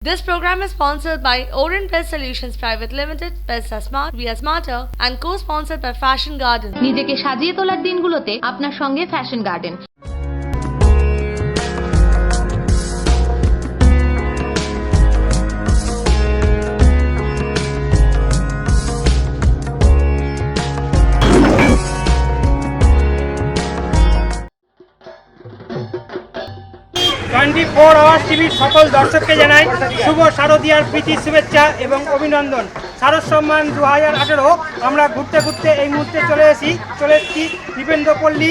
This program is sponsored by Orient Best Solutions Private Limited, Best are Smart, We are Smarter, and co-sponsored by Fashion Garden. নিজেকে সাজিয়ে তোলার দিনগুলোতে আপনার সঙ্গে fashion garden. Twenty 4 hours টিভির সকল দর্শককে জানাই শুভ শারদীয়ার প্রীতি শুভেচ্ছা এবং অভিনন্দন। শারদ সম্মান 2018 আমরা ঘুরতে ঘুরতে এই মুহূর্তে চলে এসেছি দীপেন্দ্রপল্লী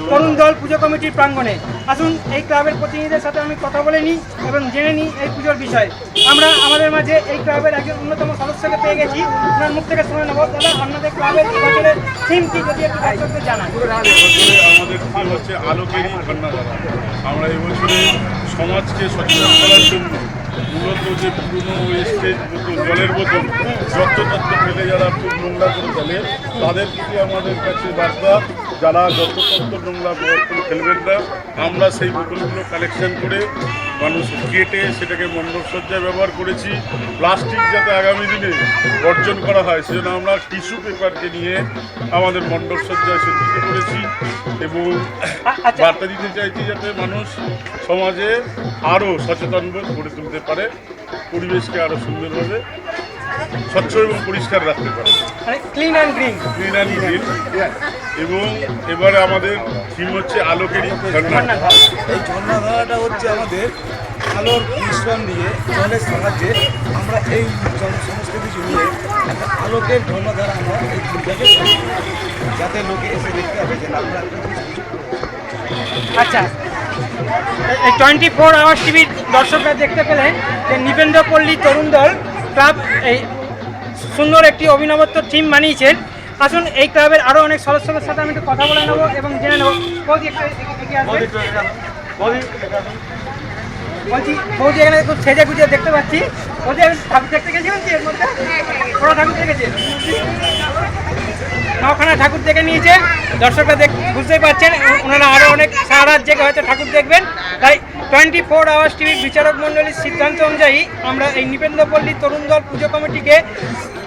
তরুণ দল পুজো কমিটির প্রাঙ্গণে। আসুন এই ক্লাবের প্রতিনিধিদের সাথে আমি কথা বলে নিই এবং জেনে নিই এই পুজোর বিষয়ে। আমরা আমাদের মাঝে এই ক্লাবের একজন অন্যতম সদস্যকে পেয়ে গেছি, ওনার মুখ থেকে শুনে নেব। দাদা, আপনাদের ক্লাবের এবছরের থিম কি যদি একটু দর্শকদের জানান। আমাদের থিম হচ্ছে আলোকেরই ধন্যবাদ। আমরা এবছরে সমাজকে সচেতন করার জন্য মূলত যে পুরনো ওয়েস্টেজ বোতল, জলের বোতল যত্রতত্র ফেলে যারা খুব নোংরা করে ফেলে, তাদের প্রতি আমাদের কাছে বার্তা, যারা যত্রতত্র নোংরা বোতল ফেলবেন না। আমরা সেই বোতলগুলো কালেকশন করে মানুষ কেটে সেটাকে মণ্ডপসজ্জায় ব্যবহার করেছি। প্লাস্টিক যাতে আগামী দিনে বর্জন করা হয় সেজন্য আমরা টিস্যু পেপারকে নিয়ে আমাদের মণ্ডপসজ্জায় সজ্জিত করেছি এবং বার্তা দিতে চাইছি যাতে মানুষ সমাজে আরও সচেতন বোধ গড়ে তুলতে পারে, পরিবেশকে আরও সুন্দরভাবে স্বচ্ছ এবং পরিষ্কার রাখতে পারে, ক্লিন অ্যান্ড গ্রিন। এবং এবারে আমাদের থিম হচ্ছে আলোকেরই ঝর্ণাধারা। এই ঝর্ণাধারাটা হচ্ছে আমাদের আলোর মিশ্রণ দিয়ে জলের সাহায্যে আমরা এই সমস্ত কিছু নিয়ে একটা আলোকের ঝর্ণাধারা আমরা এই থিমটাকে যাতে লোকে এসে দেখতে হবে যে আমরা আচ্ছা, এই 24 আওয়ার্স টিভির দর্শকরা দেখতে পেলেন যে নিবেন্দ্রপল্লী তরুণ দল ক্লাব এই সুন্দর একটি অভিনবত্ব টিম বানিয়েছেন। আসুন এই ক্লাবের আরও অনেক সদস্যদের সাথে আমি একটু কথা বলে নেবো এবং জেনে নেবো। বলছি এখানে খুব সেজে গুজে দেখতে পাচ্ছি। বলছি ঠাকুর দেখতে গেছিলেন কি এর মধ্যে? ওরা ঠাকুর দেখেছে, 9খানা ঠাকুর দেখে নিয়েছে। দর্শকরা বুঝতেই পারছেন ওনারা আরও অনেক সারা রাত জেগে হয়তো ঠাকুর দেখবেন। তাই 24 আওয়ার্স টিভির বিচারক মণ্ডলীর সিদ্ধান্ত অনুযায়ী আমরা এই নিবেন্দ্রপল্লী তরুণ দল পুজো কমিটিকে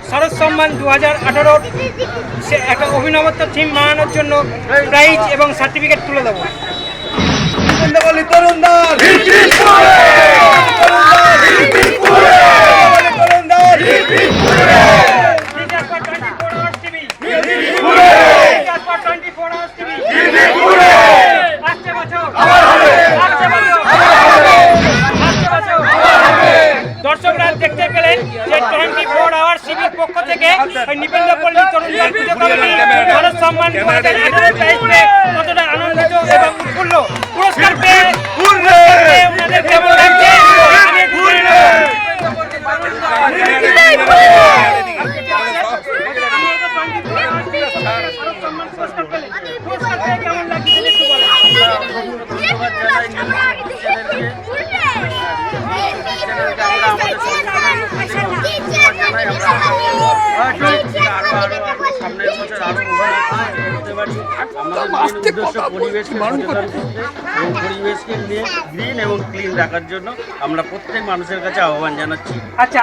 শারদ সম্মান 2018 একটা অভিনবত্ব থিম বানানোর জন্য প্রাইজ এবং সার্টিফিকেট তুলে দেবো। নিবেন্দ্রপল্লী তরুণ দল দর্শকরা দেখতে পেলেন যে 24 আওয়ার শিবির পক্ষ থেকে নিবেন্দ্রপল্লী তরুণ দল পুজো কমিটি শারদ সম্মান 2018 প্রাইজ পেয়ে কতটা আনন্দিত এবং উৎফুল্ল। পুরস্কার পেয়ে ওনাদের কেমন লাগছে? পরিবেশকে নিয়ে গ্রিন এবং ক্লিন রাখার জন্য আমরা প্রত্যেক মানুষের কাছে আহ্বান জানাচ্ছি। আচ্ছা,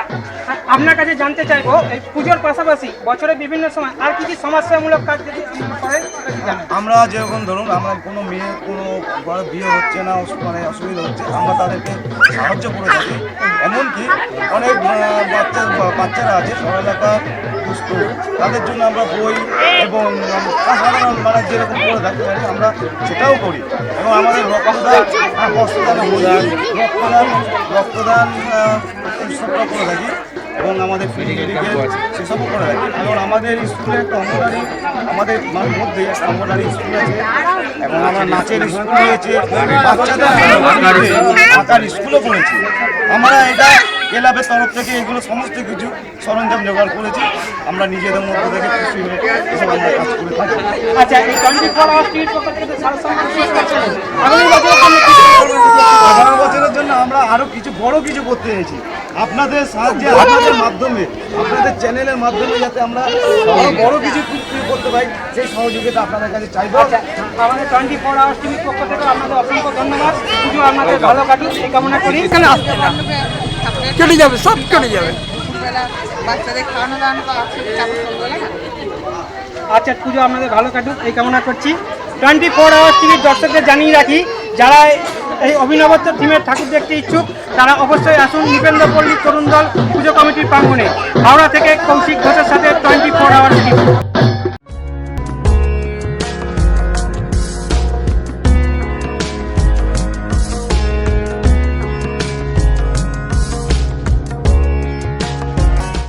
আপনার কাছে জানতে চাইবো এই পুজোর পাশাপাশি বছরের বিভিন্ন সময় আর কি কি সমাজসেবামূলক কাজ যদি করেন? আমরা যেরকম ধরুন আমরা কোনো মেয়ে কোনো বড় বিয়ে হচ্ছে না, মানে অসুবিধা হচ্ছে, আমরা তাদেরকে সাহায্য করে থাকি। এমনকি অনেক বাচ্চারা আছে সরলতা দুস্থ, তাদের জন্য আমরা বই এবং সাধারণ মানে যেরকম করে থাকতে পারি আমরা সেটাও করি। এবং আমাদের রক্তদান উৎসবটা করে থাকি এবং আমাদের ফ্রি মেডিকেল সেসবও করে থাকি। এবং আমাদের স্কুলে একটা অঙ্গনারী, আমাদের মধ্যে একটা অঙ্গনারী স্কুল আছে এবং আমরা নাচের স্কুল রয়েছে, বাচ্চাদের আঁকার স্কুলও করেছি। আমরা এটা ক্লাবের তরফ থেকে এগুলো সমস্ত কিছু সরঞ্জাম জোগাড় করেছি। আমরা নিজেদের মধ্যে থেকে খুশি হয়ে এসব আমরা কাজ করে থাকি। আচ্ছা, এই 24 আওয়ার টিভির পক্ষ থেকে শারদ সম্মান আগামী বছরের জন্য আমরা আরো কিছু বড় কিছু করতে চাইছি। আপনাদের সাহায্যে, আপনাদের মাধ্যমে, আপনাদের চ্যানেলের মাধ্যমে যাতে আমরা আরো বড় কিছু করতে পারি সেই সহযোগিতা আপনাদের কাছে চাইবো। আমাদের 24 আওয়ার টিভির পক্ষ থেকে আপনাদের অসংখ্য ধন্যবাদ। পুজো আপনাদের ভালো কাটুক এই কামনা করি। এখানে আসতে না কেটে যাবে, সব কেটে যাবে। দুপুরবেলা বাচ্চাদের খাওয়ানো দাওয়ানো তো আছে, তারপর সন্ধ্যেবেলা না। আচ্ছা, পুজো আপনাদের ভালো কাটুক এই কামনা করছি। 24 আওয়ার্স টিভির দর্শকদের জানিয়ে রাখি, যারা এই অভিনবত্ব থিমের ঠাকুর দেখতে ইচ্ছুক তারা অবশ্যই আসুন নিপেন্দ্রপল্লী তরুণ দল পুজো কমিটির প্রাঙ্গণে। হাওড়া থেকে কৌশিক ঘোষের সাথে 24 আওয়ার্স টিভি।